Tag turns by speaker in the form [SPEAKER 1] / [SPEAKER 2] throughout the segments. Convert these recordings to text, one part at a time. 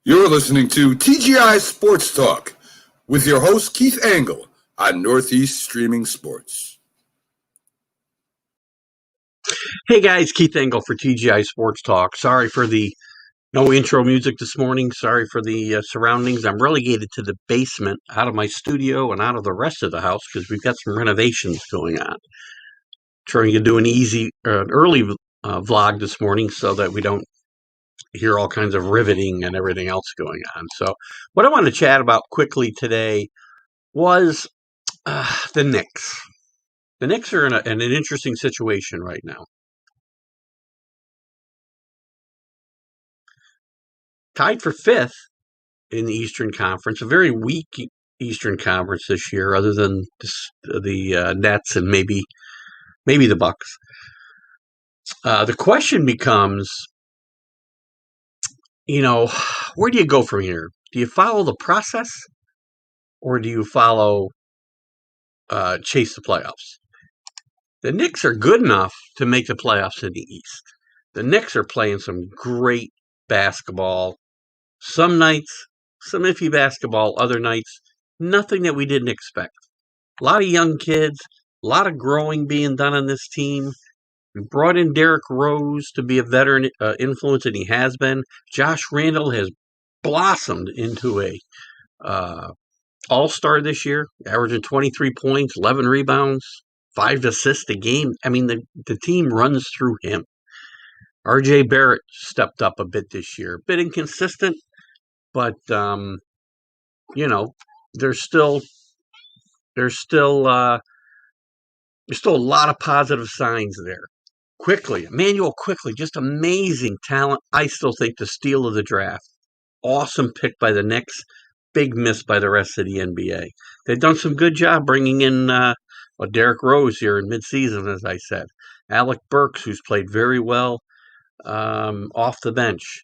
[SPEAKER 1] You're listening to TGI Sports Talk with your host Keith Angle on Northeast Streaming Sports.
[SPEAKER 2] Hey guys, Keith Engel for TGI Sports Talk. Sorry for the no intro music this morning. Sorry for the surroundings. I'm relegated to the basement out of my studio and out of the rest of the house because we've got some renovations going on. Trying to do an early vlog this morning so that we don't hear all kinds of riveting and everything else going on. So what I want to chat about quickly today was the Knicks. The Knicks are in an interesting situation right now. Tied for fifth in the Eastern Conference, a very weak Eastern Conference this year, other than the Nets and maybe the Bucks. The question becomes, where do you go from here? Do you follow the process, or do you follow chase the playoffs? The Knicks are good enough to make the playoffs in the East. The Knicks are playing some great basketball. Some nights, some iffy basketball. Other nights, nothing that we didn't expect. A lot of young kids, a lot of growing being done on this team. We brought in Derrick Rose to be a veteran influence, and he has been. Josh Randle has blossomed into a all-star this year, averaging 23 points, 11 rebounds, 5 assists a game. I mean, the team runs through him. R.J. Barrett stepped up a bit this year. A bit inconsistent, but, there's still a lot of positive signs there. Emmanuel Quickly, just amazing talent. I still think the steal of the draft. Awesome pick by the Knicks. Big miss by the rest of the NBA. They've done some good job bringing in Derrick Rose here in midseason, as I said. Alec Burks, who's played very well off the bench.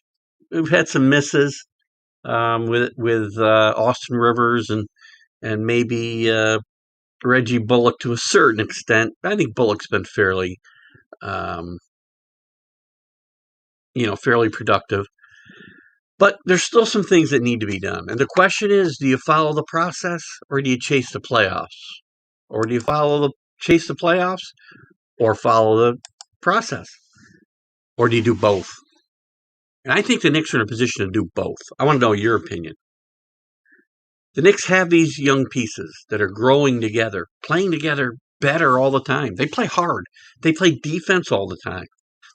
[SPEAKER 2] We've had some misses with Austin Rivers and maybe Reggie Bullock to a certain extent. I think Bullock's been fairly productive. But there's still some things that need to be done. And the question is, do you follow the process or do you chase the playoffs? Or do you chase the playoffs or follow the process? Or do you do both? And I think the Knicks are in a position to do both. I want to know your opinion. The Knicks have these young pieces that are growing together, playing together better all the time. They play hard. They play defense all the time.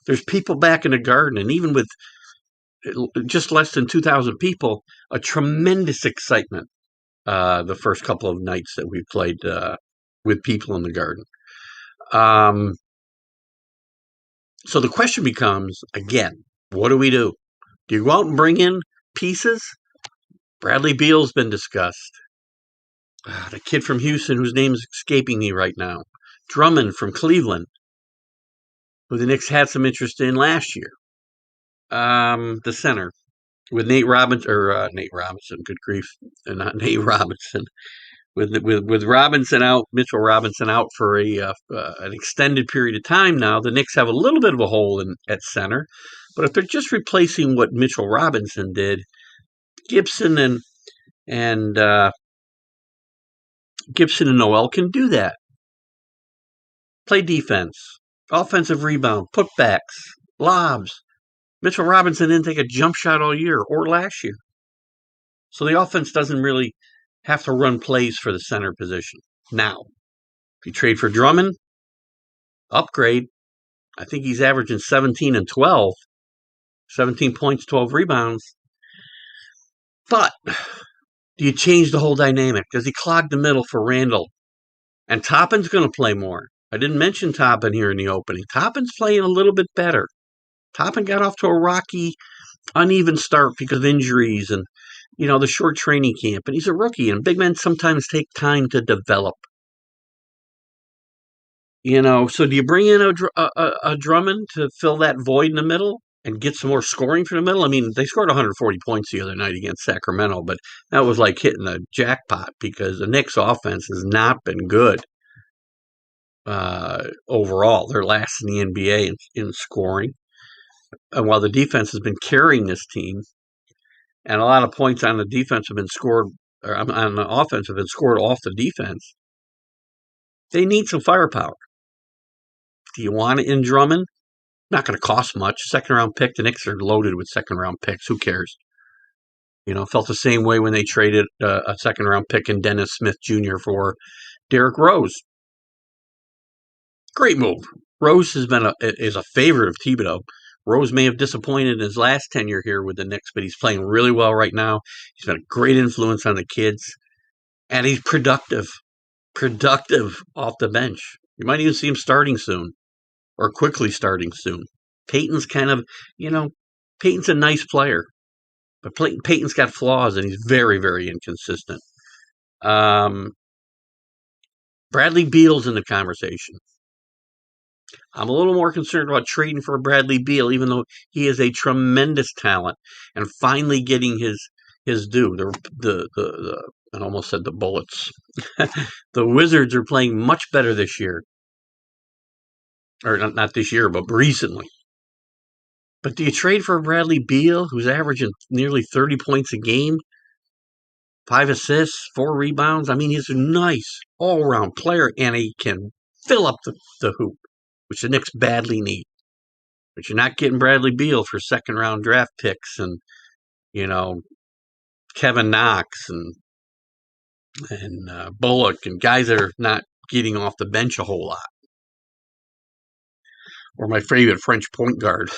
[SPEAKER 2] There's people back in the Garden, and even with just less than 2,000 people, a tremendous excitement the first couple of nights that we played with people in the Garden. So the question becomes, again, what do we do? Do you go out and bring in pieces? Bradley Beal's been discussed. The kid from Houston, whose name is escaping me right now. Drummond from Cleveland, who the Knicks had some interest in last year. The center with Nate Robinson, good grief, and not Nate Robinson. With Robinson out, Mitchell Robinson out for an extended period of time now, the Knicks have a little bit of a hole at center. But if they're just replacing what Mitchell Robinson did, Gibson and Noel can do that. Play defense, offensive rebound, putbacks, lobs. Mitchell Robinson didn't take a jump shot all year or last year. So the offense doesn't really have to run plays for the center position. Now, if you trade for Drummond, upgrade. I think he's averaging 17 and 12. 17 points, 12 rebounds. But do you change the whole dynamic? Does he clog the middle for Randle? And Toppin's going to play more. I didn't mention Toppin here in the opening. Toppin's playing a little bit better. Toppin got off to a rocky, uneven start because of injuries and, the short training camp. And he's a rookie, and big men sometimes take time to develop. So do you bring in a Drummond to fill that void in the middle and get some more scoring from the middle? I mean, they scored 140 points the other night against Sacramento, but that was like hitting a jackpot because the Knicks offense has not been good overall. They're last in the NBA in scoring. And while the defense has been carrying this team, and a lot of points on the defense have been scored, or on the offense have been scored off the defense. They need some firepower. Do you want it in Drummond? Not going to cost much. Second round pick. The Knicks are loaded with second round picks. Who cares? Felt the same way when they traded a second round pick in Dennis Smith Jr. for Derrick Rose. Great move. Rose is a favorite of Thibodeau. Rose may have disappointed in his last tenure here with the Knicks, but he's playing really well right now. He's been a great influence on the kids, and he's productive off the bench. You might even see him starting soon, or quickly starting soon. Peyton's Peyton's a nice player, but Peyton's got flaws, and he's very, very inconsistent. Bradley Beal's in the conversation. I'm a little more concerned about trading for Bradley Beal, even though he is a tremendous talent, and finally getting his due. I almost said the Bullets. The Wizards are playing much better this year, or not this year, but recently. But do you trade for Bradley Beal, who's averaging nearly 30 points a game, 5 assists, 4 rebounds? I mean, he's a nice all-around player, and he can fill up the hoop, which the Knicks badly need. But you're not getting Bradley Beal for second-round draft picks and, Kevin Knox and Bullock and guys that are not getting off the bench a whole lot. Or my favorite French point guard.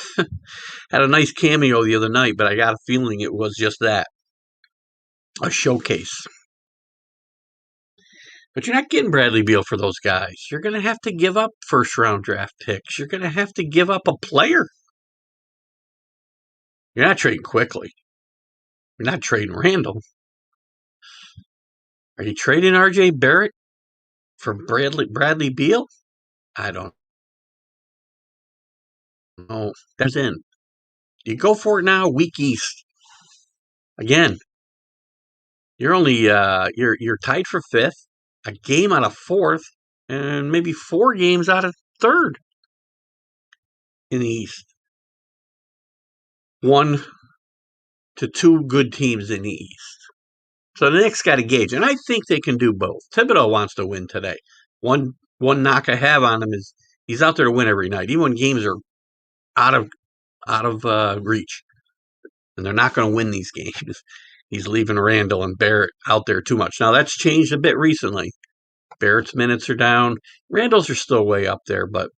[SPEAKER 2] Had a nice cameo the other night, but I got a feeling it was just that. A showcase. But you're not getting Bradley Beal for those guys. You're going to have to give up first-round draft picks. You're going to have to give up a player. You're not trading quickly. You're not trading Randall. Are you trading R.J. Barrett for Bradley Beal? I don't know. That's in. You go for it now, week East. Again, you're only you're tied for fifth, a game out of fourth, and maybe 4 games out of third in the East. 1 to 2 good teams in the East. So the Knicks got to gauge, and I think they can do both. Thibodeau wants to win today. One knock I have on him is he's out there to win every night, even when games are out of reach, and they're not going to win these games. He's leaving Randall and Barrett out there too much. Now, that's changed a bit recently. Barrett's minutes are down. Randall's are still way up there, but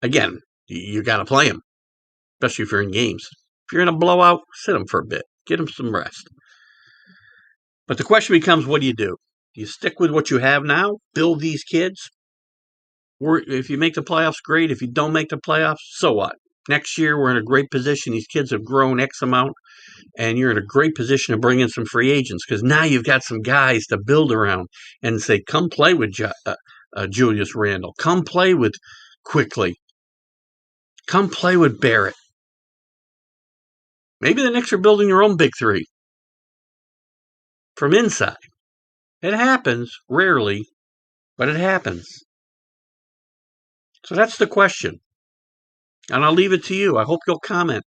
[SPEAKER 2] again, you got to play him, especially if you're in games. If you're in a blowout, sit him for a bit. Get him some rest. But the question becomes, what do you do? Do you stick with what you have now? Build these kids? Or if you make the playoffs, great. If you don't make the playoffs, so what? Next year, we're in a great position. These kids have grown X amount, and you're in a great position to bring in some free agents because now you've got some guys to build around and say, come play with Julius Randle. Come play with Quickly. Come play with Barrett. Maybe the Knicks are building their own big three from inside. It happens, rarely, but it happens. So that's the question. And I'll leave it to you. I hope you'll comment.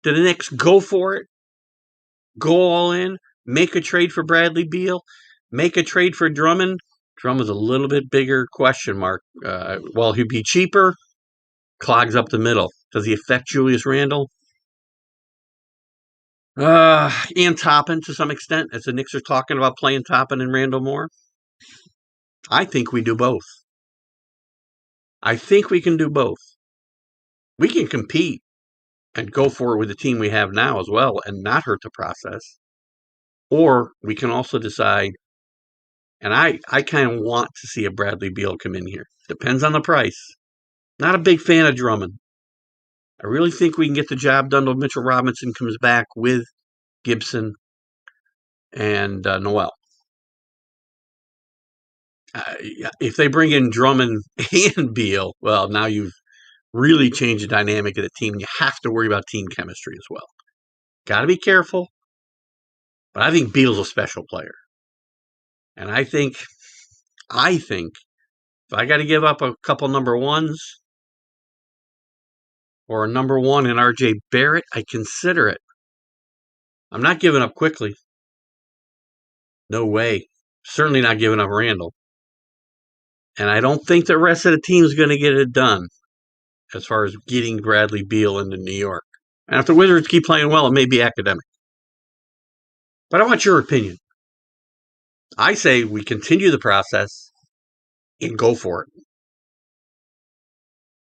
[SPEAKER 2] Do the Knicks go for it? Go all in? Make a trade for Bradley Beal? Make a trade for Drummond? Drummond's a little bit bigger question mark. Will he be cheaper? Clogs up the middle. Does he affect Julius Randle? And Toppin to some extent, as the Knicks are talking about playing Toppin and Randle more. I think we do both. I think we can do both. We can compete and go for it with the team we have now as well and not hurt the process. Or we can also decide, and I kind of want to see a Bradley Beal come in here. Depends on the price. Not a big fan of Drummond. I really think we can get the job done till Mitchell Robinson comes back with Gibson and Noel. If they bring in Drummond and Beal, well, now you've really changed the dynamic of the team. You have to worry about team chemistry as well. Got to be careful. But I think Beal's a special player. And I think if I got to give up a couple number ones or a number one in R.J. Barrett, I consider it. I'm not giving up quickly. No way. Certainly not giving up Randall. And I don't think the rest of the team is going to get it done as far as getting Bradley Beal into New York. And if the Wizards keep playing well, it may be academic. But I want your opinion. I say we continue the process and go for it.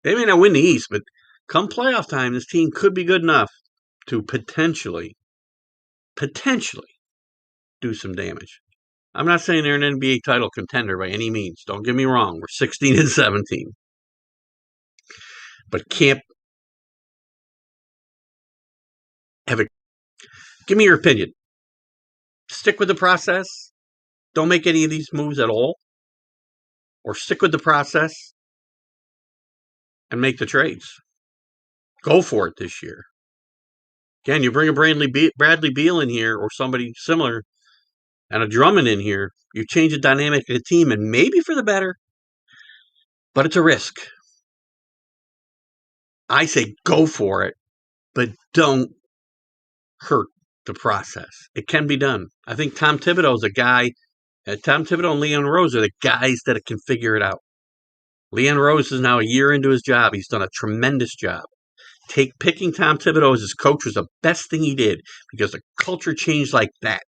[SPEAKER 2] They may not win the East, but come playoff time, this team could be good enough to potentially do some damage. I'm not saying they're an NBA title contender by any means. Don't get me wrong. We're 16 and 17. But can't have a. Give me your opinion. Stick with the process. Don't make any of these moves at all. Or stick with the process and make the trades. Go for it this year. Again, you bring a Bradley Beal in here or somebody similar and a Drummond in here, you change the dynamic of the team and maybe for the better, but it's a risk. I say go for it, but don't hurt the process. It can be done. I think Tom Thibodeau is a guy, Tom Thibodeau and Leon Rose are the guys that can figure it out. Leon Rose is now a year into his job. He's done a tremendous job. Picking Tom Thibodeau as his coach was the best thing he did because the culture changed like that.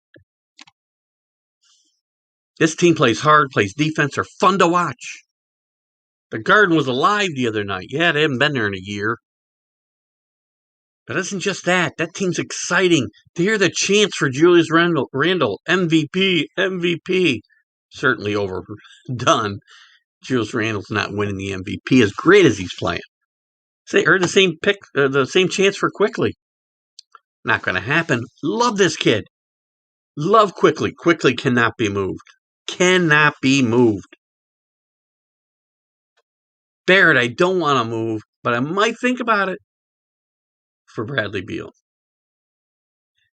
[SPEAKER 2] This team plays hard, plays defense, are fun to watch. The Garden was alive the other night. Yeah, they haven't been there in a year. But it isn't just that. That team's exciting. To hear the chants for Julius Randle, MVP, MVP. Certainly overdone. Julius Randle's not winning the MVP as great as he's playing. Or the same chance for Quickly. Not going to happen. Love this kid. Love Quickly. Quickly cannot be moved. Cannot be moved. Barrett, I don't want to move, but I might think about it for Bradley Beal.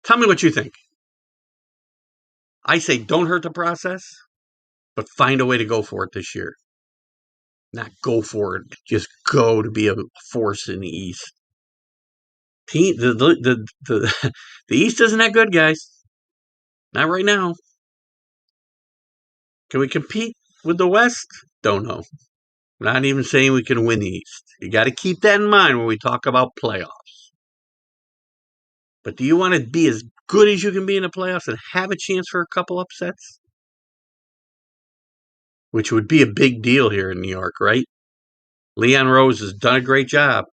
[SPEAKER 2] Tell me what you think. I say don't hurt the process, but find a way to go for it this year. Not go for it, just go to be a force in the East. The East isn't that good, guys. Not right now. Can we compete with the West? Don't know. Not even saying we can win the East. You got to keep that in mind when we talk about playoffs. But do you want to be as good as you can be in the playoffs and have a chance for a couple upsets? Which would be a big deal here in New York, right? Leon Rose has done a great job.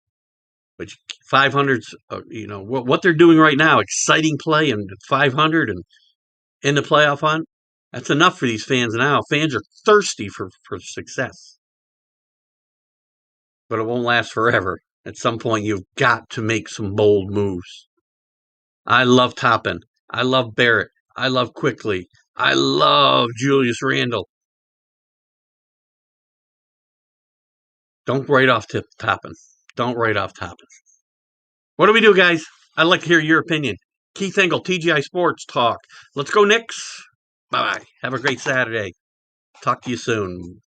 [SPEAKER 2] But 500's, what they're doing right now, exciting play and 500 and in the playoff hunt, that's enough for these fans now. Fans are thirsty for success. But it won't last forever. At some point, you've got to make some bold moves. I love Toppin. I love Barrett. I love Quickly. I love Julius Randle. Don't write off Toppin. Don't write off Toppin. What do we do, guys? I'd like to hear your opinion. Keith Engel, TGI Sports Talk. Let's go, Knicks. Bye-bye. Have a great Saturday. Talk to you soon.